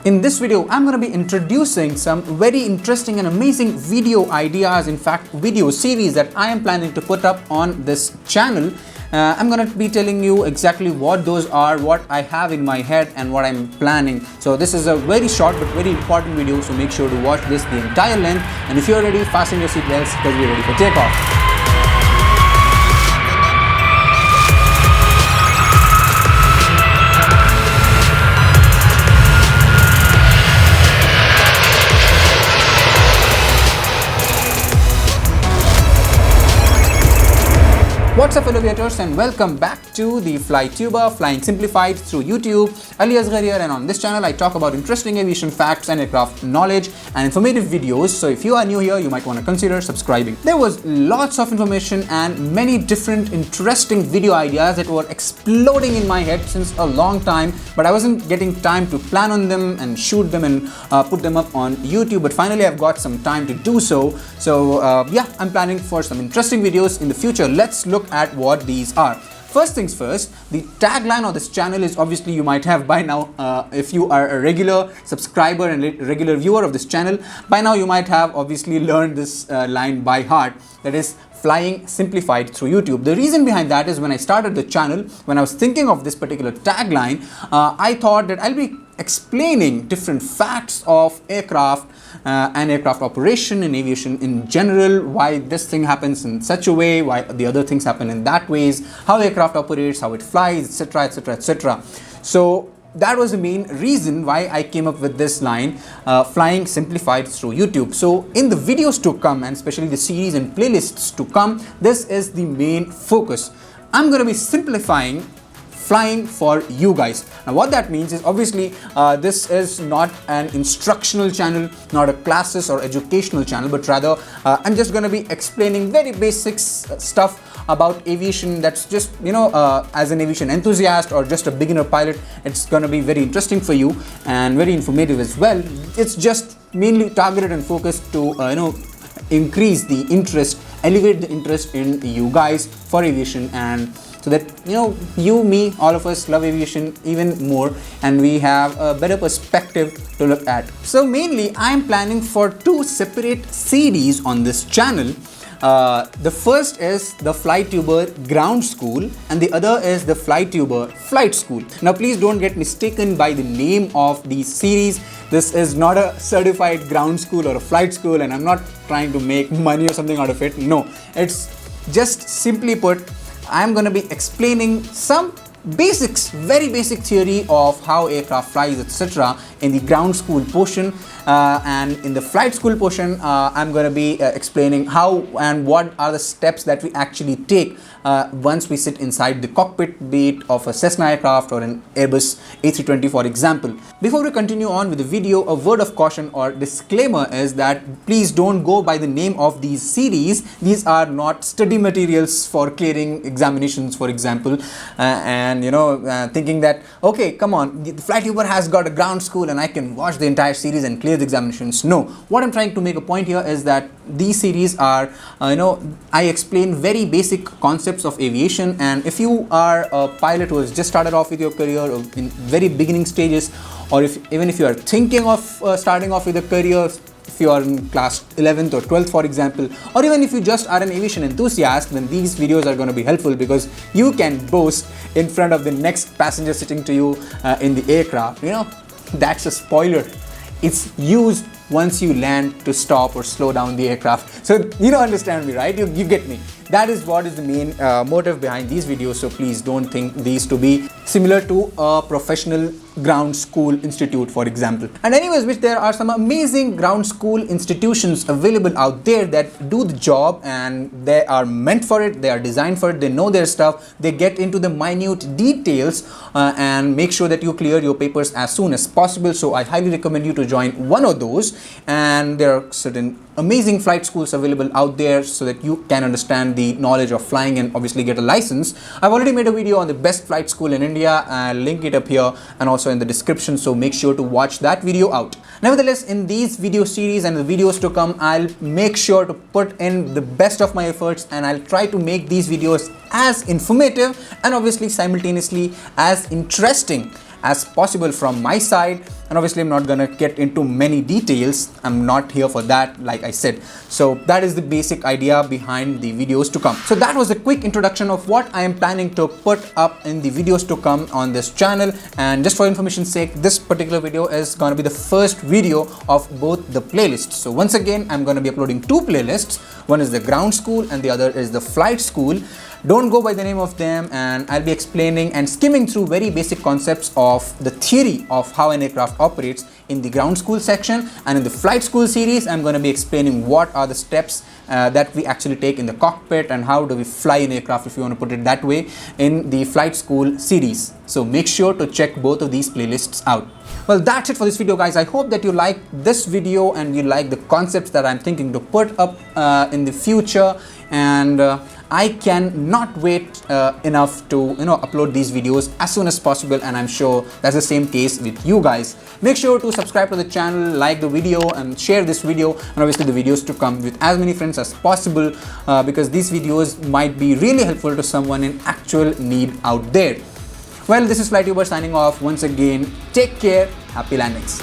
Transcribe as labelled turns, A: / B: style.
A: In this video, I'm going to be introducing some very interesting and amazing video ideas, in fact video series that I am planning to put up on this channel. I'm going to be telling you exactly what those are, what I have in my head and what I'm planning. So this is a very short but very important video, so make sure to watch this the entire length, and if you're ready, fasten your seatbelts because we're ready for takeoff. What's up, fellow aviators, and welcome back to the FlyTuber, Flying Simplified through YouTube. Ali Asghar here, and on this channel I talk about interesting aviation facts and aircraft knowledge and informative videos. So if you are new here, you might want to consider subscribing. There was lots of information and many different interesting video ideas that were exploding in my head since a long time, but I wasn't getting time to plan on them and shoot them and put them up on YouTube. But finally I've got some time to do so. So yeah, I'm planning for some interesting videos in the future. Let's look at what these are. First things first, the tagline of this channel is, obviously you might have by now, if you are a regular subscriber and regular viewer of this channel, by now you might have obviously learned this line by heart, that is Flying Simplified through YouTube. The reason behind that is when I started the channel, when I was thinking of this particular tagline, I thought that I'll be explaining different facts of aircraft and aircraft operation and aviation in general, why this thing happens in such a way, why the other things happen in that ways, how aircraft operates, how it flies, etc, etc, etc. So that was the main reason why I came up with this line, Flying Simplified through YouTube. So in the videos to come, and especially the series and playlists to come, this is the main focus. I'm going to be simplifying flying for you guys. Now what that means is, obviously this is not an instructional channel, not a classes or educational channel, but rather I'm just going to be explaining very basic stuff about aviation. That's just, you know, as an aviation enthusiast or just a beginner pilot, it's going to be very interesting for you and very informative as well. It's just mainly targeted and focused to increase the interest, elevate the interest in you guys for aviation, and so that, you know, you, me, all of us love aviation even more and we have a better perspective to look at. So mainly I'm planning for two separate series on this channel. The first is the FlyTuber Ground School and the other is the FlyTuber Flight School. Now please don't get mistaken by the name of these series. This is not a certified ground school or a flight school, and I'm not trying to make money or something out of it. No, it's just simply put, I'm going to be explaining some basics, very basic theory of how aircraft flies, etc. in the ground school portion, and in the flight school portion I'm going to be explaining how and what are the steps that we actually take once we sit inside the cockpit, be it of a Cessna aircraft or an Airbus A320 for example. Before we continue on with the video, a word of caution or disclaimer is that please don't go by the name of these series. These are not study materials for clearing examinations, for example, and thinking that, okay, come on, the FlyTuber has got a ground school and I can watch the entire series and clear the examinations. No, what I'm trying to make a point here is that these series are, I explain very basic concepts of aviation, and if you are a pilot who has just started off with your career or in very beginning stages, or even if you are thinking of starting off with a career, if you are in class 11th or 12th for example, or even if you just are an aviation enthusiast, then these videos are going to be helpful because you can boast in front of the next passenger sitting to you in the aircraft. That's a spoiler. It's used once you land to stop or slow down the aircraft. So you don't understand me, right? You get me. That is what is the main motive behind these videos. So please don't think these to be similar to a professional ground school institute, for example. And anyways, which there are some amazing ground school institutions available out there that do the job and they are meant for it, they are designed for it, they know their stuff, they get into the minute details and make sure that you clear your papers as soon as possible. So I highly recommend you to join one of those, and there are certain amazing flight schools available out there so that you can understand the knowledge of flying and obviously get a license. I've already made a video on the best flight school in India. I'll link it up here and also in the description, so make sure to watch that video out. Nevertheless, in these video series and the videos to come, I'll make sure to put in the best of my efforts and I'll try to make these videos as informative and obviously simultaneously as interesting as possible from my side. and obviously I'm not gonna get into many details. I'm not here for that, like I said. So that is the basic idea behind the videos to come. So that was a quick introduction of what I am planning to put up in the videos to come on this channel. And just for information's sake, this particular video is gonna be the first video of both the playlists. So once again, I'm gonna be uploading two playlists. One is the ground school and the other is the flight school. Don't go by the name of them, and I'll be explaining and skimming through very basic concepts of the theory of how an aircraft operates in the ground school section, and in the flight school series I'm going to be explaining what are the steps that we actually take in the cockpit and how do we fly an aircraft, if you want to put it that way, in the flight school series. So make sure to check both of these playlists out. Well, that's it for this video, guys. I hope that you like this video and you like the concepts that I'm thinking to put up in the future, and I cannot wait enough to upload these videos as soon as possible, and I'm sure that's the same case with you guys. Make sure to subscribe to the channel, like the video, and share this video, and obviously the videos to come with as many friends as possible, because these videos might be really helpful to someone in actual need out there. Well, this is FlyTuber signing off once again. Take care. Happy landings.